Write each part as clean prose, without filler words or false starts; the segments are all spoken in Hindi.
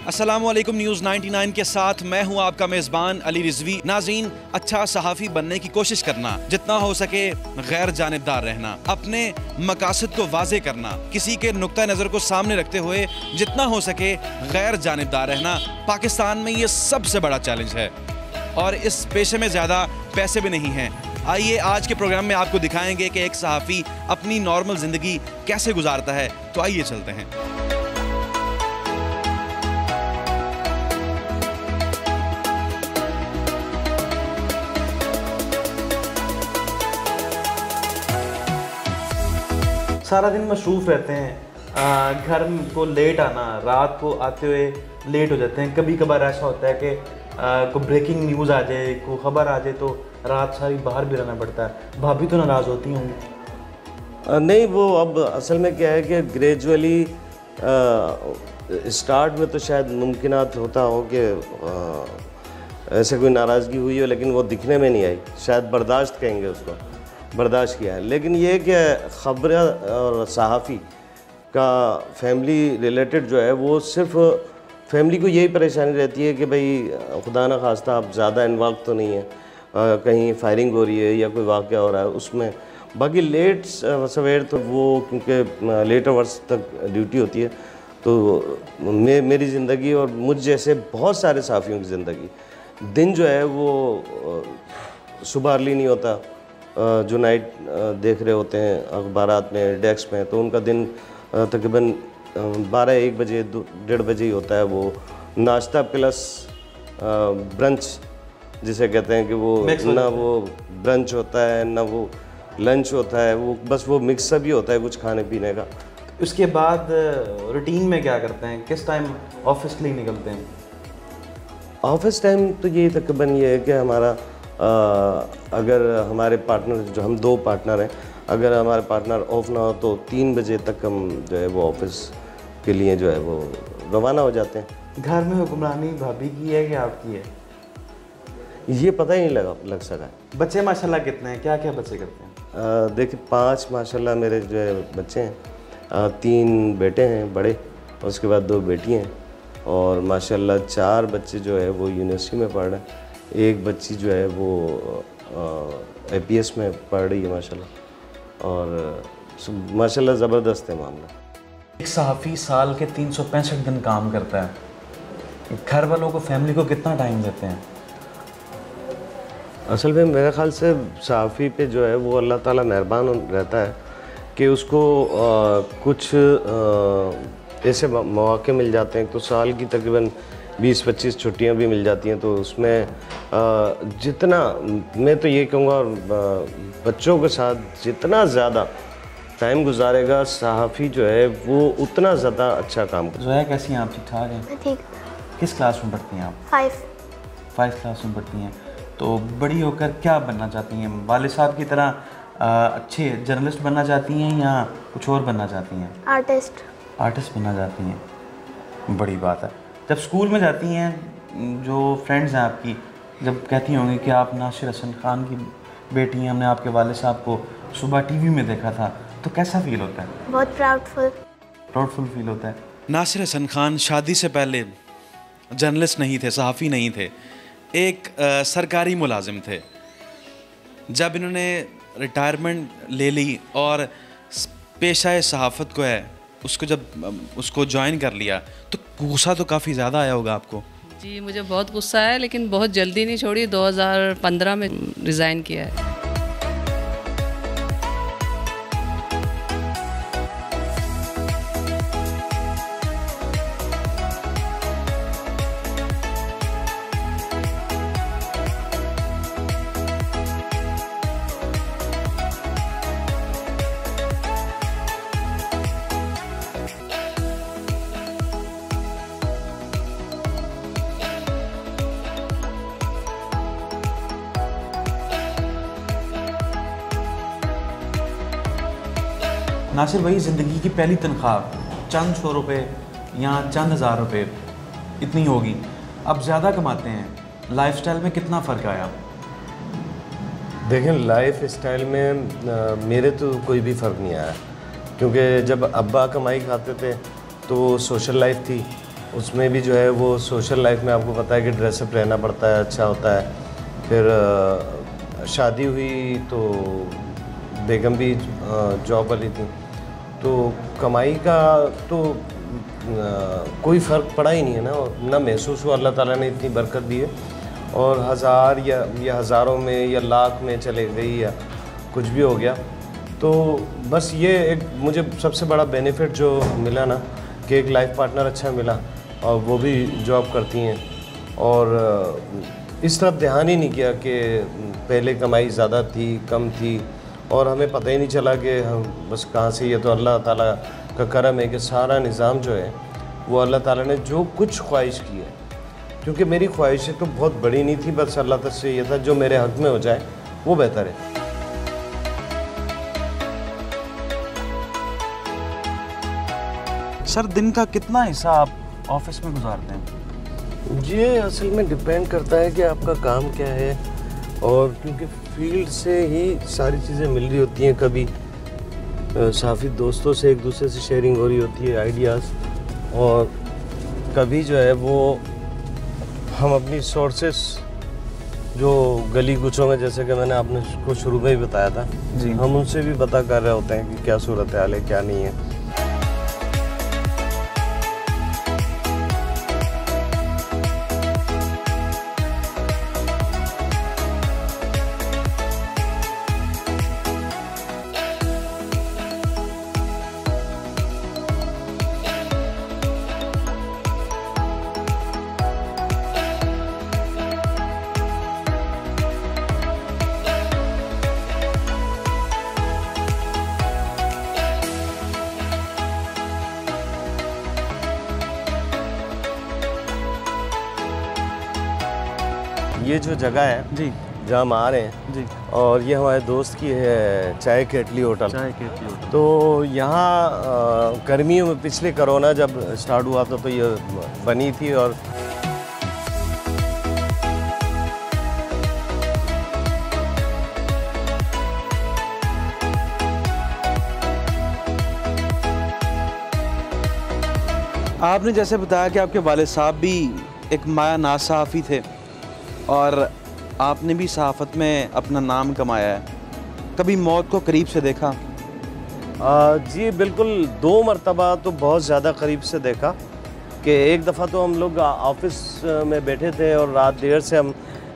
अस्सलामुअलैकुम न्यूज़ 99 के साथ मैं हूं आपका मेज़बान अली रिजवी। नाज़रीन, अच्छा सहाफ़ी बनने की कोशिश करना, जितना हो सके गैर जानिबदार रहना, अपने मकासद को वाज़े करना, किसी के नुक्ता नज़र को सामने रखते हुए जितना हो सके गैर जानिबदार रहना, पाकिस्तान में ये सबसे बड़ा चैलेंज है और इस पेशे में ज़्यादा पैसे भी नहीं हैं। आइए आज के प्रोग्राम में आपको दिखाएंगे कि एक सहाफ़ी अपनी नॉर्मल ज़िंदगी कैसे गुजारता है। तो आइए चलते हैं। सारा दिन मशरूफ़ रहते हैं, घर को लेट आना, रात को आते हुए लेट हो जाते हैं। कभी कभार ऐसा होता है कि कोई ब्रेकिंग न्यूज़ आ जाए, कोई ख़बर आ जाए तो रात सारी बाहर भी रहना पड़ता है। भाभी तो नाराज़ होती होंगी? नहीं, वो अब असल में क्या है कि ग्रेजुअली स्टार्ट में तो शायद मुमकिनात होता हो कि ऐसे कोई नाराज़गी हुई हो, लेकिन वो दिखने में नहीं आई। शायद बर्दाश्त कहेंगे उसको, बर्दाश्त किया है। लेकिन ये कि ख़बर और सहाफ़ी का फैमिली रिलेटेड जो है, वो सिर्फ फैमिली को यही परेशानी रहती है कि भाई खुदा न खास्ता आप ज़्यादा इन्वॉल्व तो नहीं है, कहीं फायरिंग हो रही है या कोई वाक़या हो रहा है उसमें। बाकी लेट सवेर तो वो क्योंकि लेट आवर्स तक ड्यूटी होती है, तो मेरी ज़िंदगी और मुझ जैसे बहुत सारे सहाफ़ियों की ज़िंदगी, दिन जो है वो सुबह अर्ली नहीं होता। जो नाइट देख रहे होते हैं अखबारात में, डेस्क में, तो उनका दिन तकरीबन 12-1 बजे 1:30 बजे ही होता है। वो नाश्ता प्लस ब्रंच जिसे कहते हैं कि वो ना वो ब्रंच होता है ना वो लंच होता है, वो बस वो मिक्सअप ही होता है कुछ खाने पीने का। उसके बाद रूटीन में क्या करते हैं? किस टाइम ऑफिस के लिए निकलते हैं? ऑफिस टाइम तो ये तकरीबन ये है कि हमारा अगर हमारे पार्टनर, जो हम 2 पार्टनर हैं, अगर हमारे पार्टनर ऑफ ना हो तो 3 बजे तक हम जो है वो ऑफिस के लिए जो है वो रवाना हो जाते हैं। घर में हुक्मरानी भाभी की है कि आपकी है? ये पता ही नहीं लग सका। बच्चे माशाल्लाह कितने हैं? क्या क्या बच्चे करते हैं? देखिए 5 माशाल्लाह मेरे जो है बच्चे हैं। 3 बेटे हैं बड़े, उसके बाद 2 बेटी हैं, और माशाल्लाह 4 बच्चे जो है वो यूनिवर्सिटी में पढ़ रहे हैं। एक बच्ची जो है वो APS में पढ़ रही है माशाल्लाह, और माशाल्लाह ज़बरदस्त है मामला। एक सहाफ़ी साल के 365 दिन काम करता है। घर वालों को, फैमिली को कितना टाइम देते हैं? असल में मेरे ख़्याल से सहाफ़ी पे जो है वो अल्लाह ताला मेहरबान रहता है कि उसको कुछ ऐसे मौके मिल जाते हैं। तो साल की तकरीबन 20-25 छुट्टियां भी मिल जाती हैं, तो उसमें जितना मैं तो ये कहूँगा, बच्चों के साथ जितना ज़्यादा टाइम गुजारेगा सहाफ़ी जो है वो उतना ज़्यादा अच्छा काम करता है। ज़ोया कैसी हैं आप? ठीक ठाक हैं? ठीक। किस क्लास में पढ़ती हैं आप? 5 क्लास में पढ़ती हैं। तो बड़ी होकर क्या बनना चाहती हैं? वालिद साहब की तरह अच्छे जर्नलिस्ट बनना चाहती हैं या कुछ और बनना चाहती हैं? आर्टिस्ट बनना चाहती हैं। बड़ी बात है। जब स्कूल में जाती हैं, जो फ्रेंड्स हैं आपकी, जब कहती होंगी कि आप नासिर हसन खान की बेटी हैं, हमने आपके वालिद साहब को सुबह टीवी में देखा था, तो कैसा फील होता है? बहुत प्राउडफुल फील होता है। नासिर हसन खान शादी से पहले जर्नलिस्ट नहीं थे, सहाफ़ी नहीं थे, एक सरकारी मुलाजिम थे। जब इन्होंने रिटायरमेंट ले ली और पेशा सहाफ़त को है उसको ज्वाइन कर लिया, तो गुस्सा तो काफ़ी ज़्यादा आया होगा आपको? जी, मुझे बहुत गुस्सा है, लेकिन बहुत जल्दी नहीं छोड़ी। 2015 में रिज़ाइन किया है। नासिर भाई, ज़िंदगी की पहली तनख्वाह चंद 100 रुपये या चंद हज़ार रुपये इतनी होगी, अब ज़्यादा कमाते हैं। लाइफस्टाइल में कितना फ़र्क आया? देखें, लाइफ स्टाइल में मेरे तो कोई भी फ़र्क नहीं आया, क्योंकि जब अब्बा कमाई खाते थे तो सोशल लाइफ थी, उसमें भी जो है वो सोशल लाइफ में आपको पता है कि ड्रेसअप रहना पड़ता है, अच्छा होता है। फिर शादी हुई तो बेगम भी जॉब वाली थी, तो कमाई का तो कोई फ़र्क पड़ा ही नहीं है ना महसूस हुआ। अल्लाह ताला ने इतनी बरकत दी है, और हज़ार या हज़ारों में या लाख में चले गई या कुछ भी हो गया, तो बस ये एक मुझे सबसे बड़ा बेनिफिट जो मिला ना कि एक लाइफ पार्टनर अच्छा मिला, और वो भी जॉब करती हैं, और इस तरफ ध्यान ही नहीं किया कि पहले कमाई ज़्यादा थी कम थी, और हमें पता ही नहीं चला कि हम बस कहाँ से। ये तो अल्लाह ताला का करम है कि सारा निज़ाम जो है वो अल्लाह ताला ने जो कुछ ख्वाहिश की है, क्योंकि मेरी ख्वाहिशें तो बहुत बड़ी नहीं थी, बस अल्लाह ताला से ये था जो मेरे हक़ में हो जाए वो बेहतर है। सर, दिन का कितना हिस्सा आप ऑफिस में गुजारते हैं? ये असल में डिपेंड करता है कि आपका काम क्या है, और क्योंकि फील्ड से ही सारी चीज़ें मिल रही होती हैं। कभी काफ़ी दोस्तों से एक दूसरे से शेयरिंग हो रही होती है आइडियाज़, और कभी जो है वो हम अपनी सोर्सेस जो गली कुचों में, जैसे कि मैंने आपने को शुरू में ही बताया था जी, हम उनसे भी पता कर रहे होते हैं कि क्या सूरत हाल है क्या नहीं है। ये जो जगह है जी जहाँ हम आ रहे हैं जी, और ये हमारे दोस्त की है चाय केटली होटल। तो यहाँ गर्मियों में पिछले कोरोना जब स्टार्ट हुआ था तो ये बनी थी, और आपने जैसे बताया कि आपके वालिद साहब भी एक माया नाज सहाफ़ी थे, और आपने भी सहाफ़त में अपना नाम कमाया है। कभी मौत को करीब से देखा? जी बिल्कुल, 2 मरतबा तो बहुत ज़्यादा करीब से देखा। कि एक दफ़ा तो हम लोग ऑफिस में बैठे थे और रात देर से हम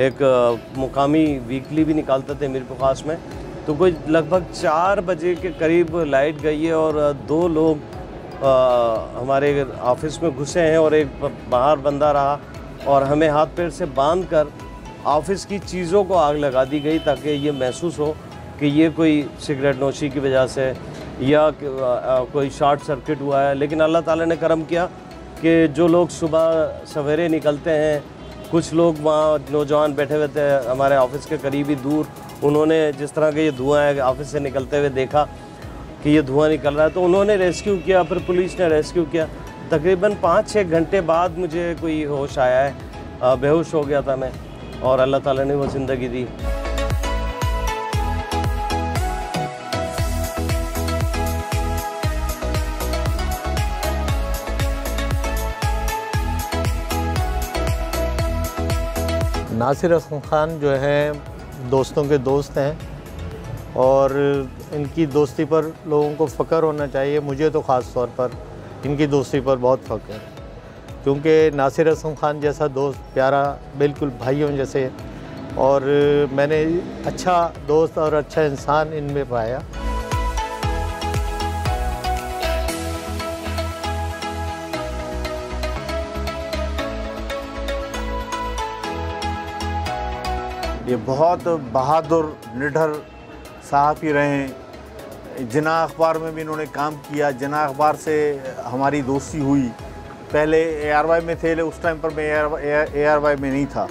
एक मुकामी वीकली भी निकालते थे मीरपुर में, तो कोई लगभग 4 बजे के करीब लाइट गई है और 2 लोग हमारे ऑफिस में घुसे हैं, और एक बाहर बंदा रहा, और हमें हाथ पैर से बांध कर ऑफिस की चीज़ों को आग लगा दी गई, ताकि ये महसूस हो कि ये कोई सिगरेट नोशी की वजह से या कोई शॉर्ट सर्किट हुआ है। लेकिन अल्लाह ताला ने करम किया कि जो लोग सुबह सवेरे निकलते हैं, कुछ लोग वहाँ नौजवान बैठे हुए थे हमारे ऑफिस के करीब ही दूर, उन्होंने जिस तरह के ये धुआं है ऑफिस से निकलते हुए देखा कि ये धुआं निकल रहा है, तो उन्होंने रेस्क्यू किया, फिर पुलिस ने रेस्क्यू किया। तकरीबन 5-6 घंटे बाद मुझे कोई होश आया है, बेहोश हो गया था मैं, और अल्लाह ताला ने वो ज़िंदगी दी। नासिर हसन खान जो हैं दोस्तों के दोस्त हैं, और इनकी दोस्ती पर लोगों को फ़ख्र होना चाहिए। मुझे तो ख़ास तौर पर इनकी दोस्ती पर बहुत फ़ख्र है, क्योंकि नासिर हसन खान जैसा दोस्त प्यारा, बिल्कुल भाइयों जैसे, और मैंने अच्छा दोस्त और अच्छा इंसान इनमें पाया। ये बहुत बहादुर निडर सहाफ़ी रहे हैं। जिना अखबार में भी इन्होंने काम किया, जिना अखबार से हमारी दोस्ती हुई। पहले ARY में थे, उस टाइम पर मैं ARY में नहीं था,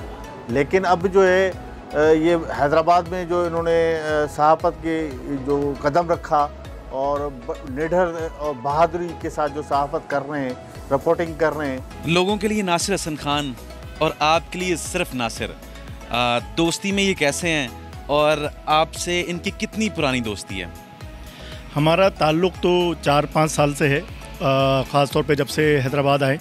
लेकिन अब जो है ये हैदराबाद में जो इन्होंने सहाफ़त के जो कदम रखा और निडर और बहादुरी के साथ जो सहाफ़त कर रहे हैं, रिपोर्टिंग कर रहे हैं। लोगों के लिए नासिर हसन खान और आपके लिए सिर्फ नासिर, दोस्ती में ये कैसे हैं और आपसे इनकी कितनी पुरानी दोस्ती है? हमारा ताल्लुक़ तो 4-5 साल से है, ख़ास तौर पे जब से हैदराबाद आए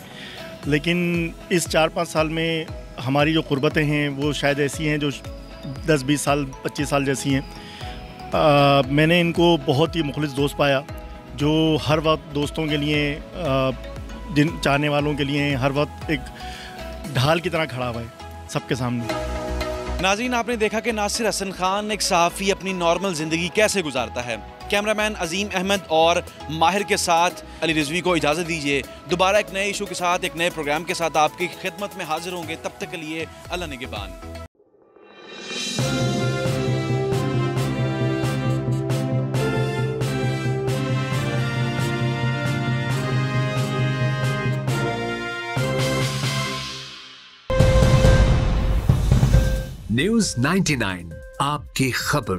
लेकिन इस 4-5 साल में हमारी जो क़ुर्बतें हैं वो शायद ऐसी हैं जो 10-20 साल 25 साल जैसी हैं। मैंने इनको बहुत ही मुखलिस दोस्त पाया जो हर वक्त दोस्तों के लिए जिन चाहने वालों के लिए हर वक्त एक ढाल की तरह खड़ा हुआ है सबके सामने। नाज़रीन, आपने देखा कि नासिर हसन खान एक सहाफ़ी अपनी नॉर्मल ज़िंदगी कैसे गुजारता है। कैमरामैन अजीम अहमद और माहिर के साथ अली रिजवी को इजाज़त दीजिए। दोबारा एक नए इशू के साथ, एक नए प्रोग्राम के साथ आपकी खिदमत में हाजिर होंगे। तब तक के लिए अल्लाह निगहबान। न्यूज़ 99 आपकी खबर।